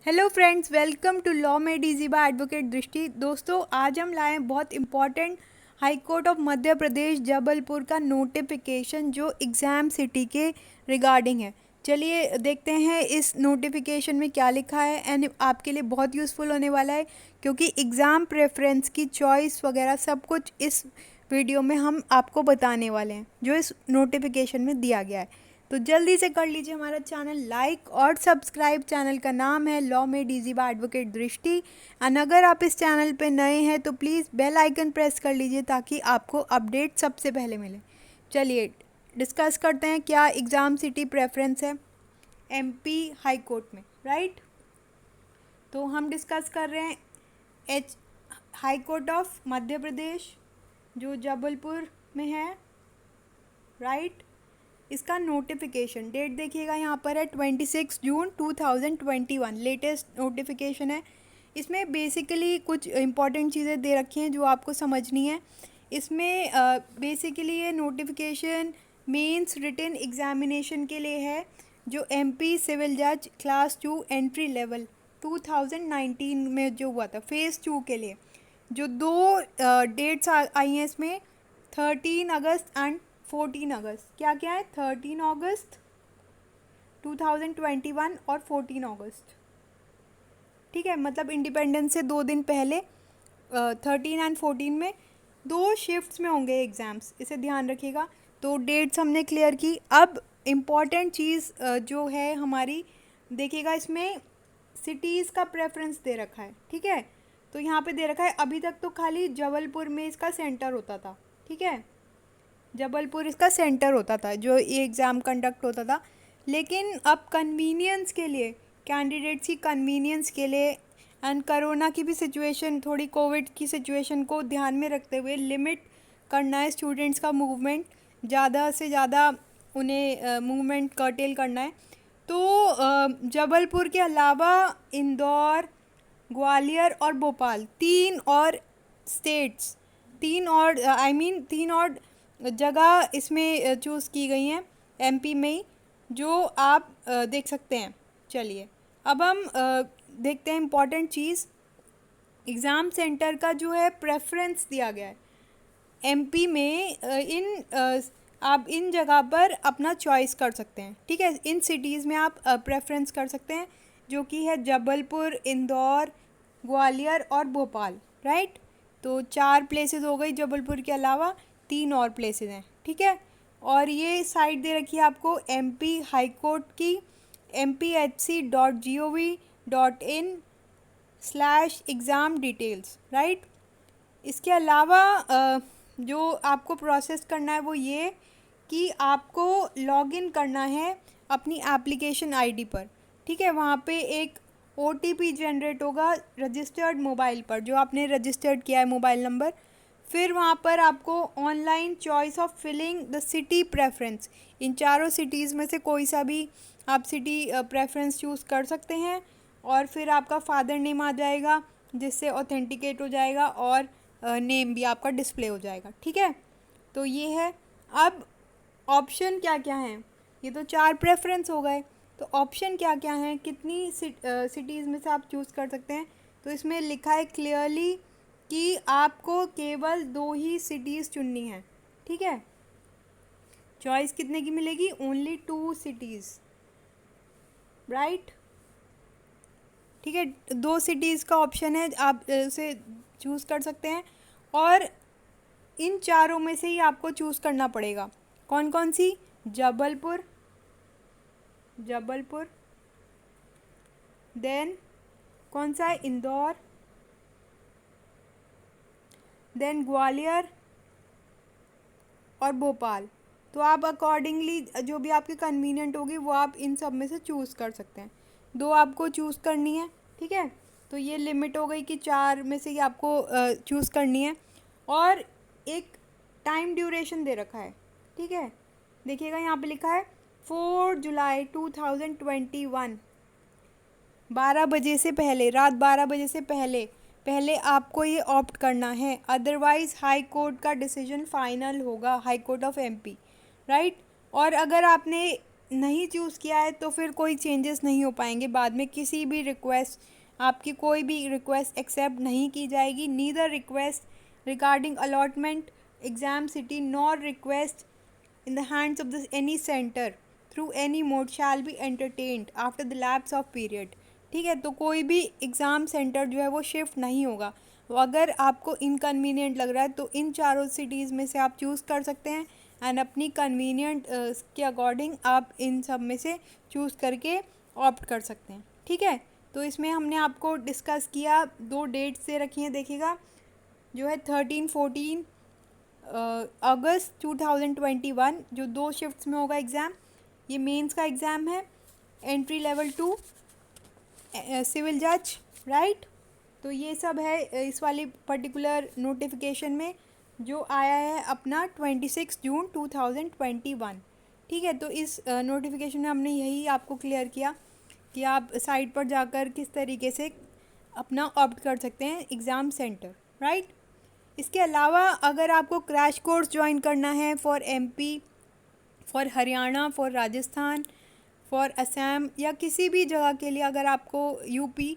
Hello friends, welcome to law made easy by advocate Drishti. दोस्तों, आज हम लाए हैं बहुत important high court of Madhya Pradesh Jabalpur का नोटिफिकेशन जो एग्ज़ाम सिटी के रिगार्डिंग है। चलिए देखते हैं इस नोटिफिकेशन में क्या लिखा है एंड आपके लिए बहुत यूज़फुल होने वाला है, क्योंकि एग्ज़ाम प्रेफरेंस की चॉइस वगैरह सब कुछ इस वीडियो में हम आपको बताने वाले हैं जो इस नोटिफिकेशन में दिया गया है। तो जल्दी से कर लीजिए हमारा चैनल लाइक और सब्सक्राइब। चैनल का नाम है law made easy by advocate Drishti. And अगर आप इस चैनल पे नए हैं तो प्लीज़ बेल आइकन प्रेस कर लीजिए ताकि आपको अपडेट सबसे पहले मिले। चलिए डिस्कस करते हैं क्या एग्ज़ाम सिटी प्रेफरेंस है एमपी हाई कोर्ट में, राइट। तो हम डिस्कस कर रहे हैं H high court of Madhya प्रदेश जो जबलपुर में है, राइट। इसका नोटिफिकेशन डेट देखिएगा यहाँ पर है 26 जून 2021, लेटेस्ट नोटिफिकेशन है। इसमें बेसिकली कुछ इंपॉर्टेंट चीज़ें दे रखी हैं जो आपको समझनी है। इसमें बेसिकली ये नोटिफिकेशन मेंस रिटन एग्जामिनेशन के लिए है जो एमपी सिविल जज क्लास 2 एंट्री लेवल 2019 में जो हुआ था फेज़ 2 के लिए। जो दो डेट्स आई हैं इसमें 13 अगस्त एंड 14 अगस्त। क्या क्या है? 13 अगस्त 2021 और 14 अगस्त, ठीक है। मतलब इंडिपेंडेंस से 2 दिन पहले 13 एंड 14 में 2 शिफ्ट्स में होंगे एग्ज़ाम्स, इसे ध्यान रखिएगा। तो डेट्स हमने क्लियर की। अब इम्पॉर्टेंट चीज़ जो है हमारी, देखिएगा इसमें सिटीज़ का प्रेफरेंस दे रखा है, ठीक है। तो यहाँ पे दे रखा है, अभी तक तो खाली जबलपुर में इसका सेंटर होता था, ठीक है। जबलपुर इसका सेंटर होता था जो ये एग्ज़ाम कंडक्ट होता था। लेकिन अब कन्वीनियंस के लिए, कैंडिडेट्स की कन्वीनियंस के लिए एंड कोरोना की भी सिचुएशन, थोड़ी कोविड की सिचुएशन को ध्यान में रखते हुए लिमिट करना है स्टूडेंट्स का मूवमेंट, ज़्यादा से ज़्यादा उन्हें मूवमेंट कर्टेल करना है। तो जबलपुर के अलावा इंदौर, ग्वालियर और भोपाल, तीन और जगह इसमें चूज़ की गई हैं एमपी में ही, जो आप देख सकते हैं। चलिए अब हम देखते हैं इम्पॉर्टेंट चीज़। एग्ज़ाम सेंटर का जो है प्रेफरेंस दिया गया है एमपी में। आप इन जगह पर अपना चॉइस कर सकते हैं, ठीक है। इन सिटीज़ में आप प्रेफरेंस कर सकते हैं, जो कि है जबलपुर, इंदौर, ग्वालियर और भोपाल, राइट। तो 4 प्लेसेस हो गई जबलपुर के अलावा, 3 और प्लेसेस हैं, ठीक है। और ये साइट दे रखी है आपको एमपी हाई कोर्ट की, mpHC.gov.in/एग्ज़ाम डिटेल्स, राइट। इसके अलावा जो आपको प्रोसेस करना है वो ये कि आपको लॉगिन करना है अपनी एप्लीकेशन आईडी पर, ठीक है। वहाँ पे एक ओटीपी जनरेट होगा रजिस्टर्ड मोबाइल पर, जो आपने रजिस्टर्ड किया है मोबाइल नंबर। फिर वहाँ पर आपको online choice of filling the city preference, इन चारों सिटीज़ में से कोई सा भी आप सिटी प्रेफरेंस चूज़ कर सकते हैं। और फिर आपका फादर नेम आ जाएगा जिससे ऑथेंटिकेट हो जाएगा और नेम भी आपका डिस्प्ले हो जाएगा, ठीक है। तो ये है। अब ऑप्शन क्या क्या हैं? ये तो 4 प्रेफरेंस हो गए, तो ऑप्शन क्या क्या हैं, कितनी सिटीज़ में से आप चूज़ कर सकते हैं? तो इसमें लिखा है क्लियरली कि आपको केवल 2 ही सिटीज़ चुननी है, ठीक है। चॉइस कितने की मिलेगी? ओनली 2 सिटीज़, राइट, ठीक है। 2 सिटीज़ का ऑप्शन है, आप उसे चूज़ कर सकते हैं। और इन चारों में से ही आपको चूज़ करना पड़ेगा। कौन कौन सी? जबलपुर, देन कौन सा है? इंदौर, देन ग्वालियर और भोपाल। तो आप अकॉर्डिंगली जो भी आपकी कन्वीनियंट होगी वो आप इन सब में से चूज़ कर सकते हैं। 2 आपको चूज़ करनी है, ठीक है। तो ये लिमिट हो गई कि 4 में से ही आपको चूज़ करनी है। और एक टाइम ड्यूरेशन दे रखा है, ठीक है। देखिएगा यहाँ पे लिखा है 4 जुलाई 2021, 12 बजे से पहले, रात 12 बजे से पहले आपको ये ऑप्ट करना है, अदरवाइज़ हाई कोर्ट का डिसीजन फाइनल होगा, high court of MP, right. और अगर आपने नहीं चूज़ किया है तो फिर कोई चेंजेस नहीं हो पाएंगे बाद में। किसी भी रिक्वेस्ट, आपकी कोई भी रिक्वेस्ट एक्सेप्ट नहीं की जाएगी। Neither request regarding allotment exam city nor request in the hands of this any center through any mode shall be entertained after the lapse of period। ठीक है, तो कोई भी एग्ज़ाम सेंटर जो है वो शिफ्ट नहीं होगा। तो अगर आपको इनकन्वीनियंट लग रहा है तो इन चारों सिटीज़ में से आप चूज़ कर सकते हैं एंड अपनी कन्वीनियंट के अकॉर्डिंग आप इन सब में से चूज़ करके ऑप्ट कर सकते हैं। ठीक है, तो इसमें हमने आपको डिस्कस किया, 2 डेट्स से रखी हैं, देखिएगा जो है 13-14 अगस्त 2021, जो 2 शिफ्ट्स में होगा एग्ज़ाम। ये मेंस का एग्ज़ाम है, एंट्री लेवल 2 सिविल जज, राइट। तो ये सब है इस वाली पर्टिकुलर नोटिफिकेशन में जो आया है अपना 26 जून 2021। ठीक है, तो इस नोटिफिकेशन में हमने यही आपको क्लियर किया कि आप साइट पर जाकर किस तरीके से अपना ऑप्ट कर सकते हैं एग्ज़ाम सेंटर, राइट। इसके अलावा अगर आपको क्रैश कोर्स ज्वाइन करना है for MP, for Haryana, for Rajasthan, for Assam या किसी भी जगह के लिए अगर आपको यूपी,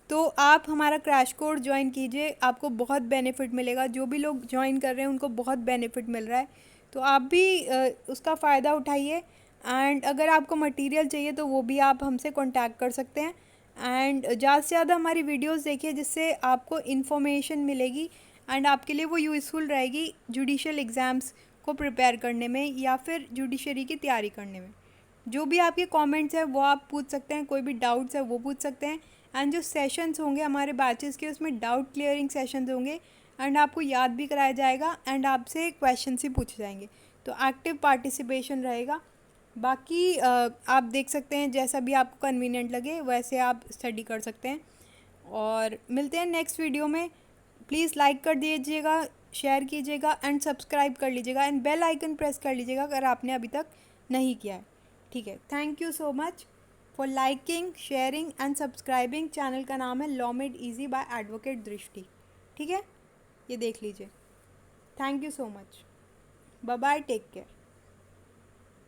तो आप हमारा क्रैश कोर्स ज्वाइन कीजिए, आपको बहुत बेनिफिट मिलेगा। जो भी लोग ज्वाइन कर रहे हैं उनको बहुत बेनिफिट मिल रहा है, तो आप भी उसका फ़ायदा उठाइए। एंड अगर आपको मटेरियल चाहिए तो वो भी आप हमसे कांटेक्ट कर सकते हैं। एंड ज़्यादा से ज़्यादा हमारी वीडियोस देखिए जिससे आपको इन्फॉर्मेशन मिलेगी एंड आपके लिए वो यूज़फुल रहेगी जुडिशल एग्ज़ाम्स को प्रिपेयर करने में या फिर जुडिशरी की तैयारी करने में। जो भी आपके कमेंट्स हैं वो आप पूछ सकते हैं, कोई भी डाउट्स है वो पूछ सकते हैं। एंड जो सेशंस होंगे हमारे बैचेस के उसमें डाउट क्लियरिंग सेशंस होंगे एंड आपको याद भी कराया जाएगा एंड आपसे क्वेश्चन भी पूछे जाएंगे, तो एक्टिव पार्टिसिपेशन रहेगा। बाकी आप देख सकते हैं जैसा भी आपको कन्वीनियंट लगे वैसे आप स्टडी कर सकते हैं। और मिलते हैं नेक्स्ट वीडियो में। प्लीज़ लाइक कर दीजिएगा, शेयर कीजिएगा एंड सब्सक्राइब कर लीजिएगा एंड बेल आइकन प्रेस कर लीजिएगा अगर आपने अभी तक नहीं किया है। ठीक है, thank you so much for liking, sharing and subscribing. Channel का नाम है law made easy by advocate Drishti. ठीक है, ये देख लीजिए। Thank you so much, bye bye, take care.